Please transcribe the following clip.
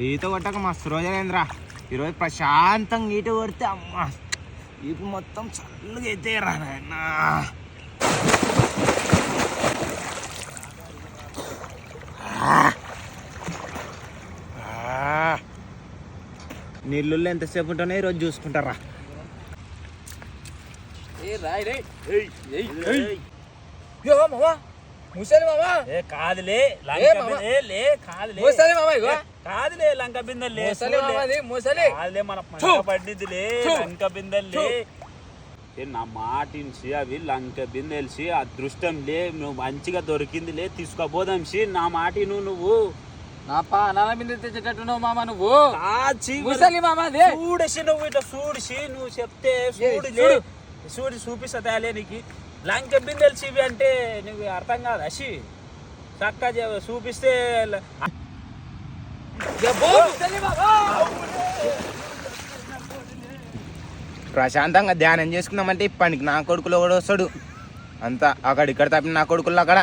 ఈత కొట్టక మస్తు రోజులేంద్రా. ఈరోజు ప్రశాంతంగా ఈట కొడితే అమ్మా ఈపు మొత్తం చల్లగా అయితే రా నాయన. నీళ్ళు ఎంతసేపు ఉంటున్నాయి ఈరోజు చూసుకుంటారా. కాదులే లంక బిందెలే మన పడ్డిదిలే లంక బిందెలే. నా మాటించి అవి లంక బిందెలిసి అదృష్టం లే, నువ్వు మంచిగా దొరికిందిలే తీసుకోబోదాంసి. నా మాటి నువ్వు నా పానాల మీద తెచ్చేటట్టున్నావు మామ నువ్వు. చూడసి నువ్వు ఇట్లా చూడిసి నువ్వు చెప్తే చూడి చూపిస్తుందాలే నీకు. లంక బిందెలు ఇవి అంటే నువ్వు అర్థం కాదు అసి చక్కగా చూపిస్తే. ప్రశాంతంగా ధ్యానం చేసుకుందామంటే ఇప్పటికి నా కొడుకులో కూడా వస్తాడు. అంతా అక్కడ ఇక్కడ తప్పిన నా కొడుకుల్లో అక్కడ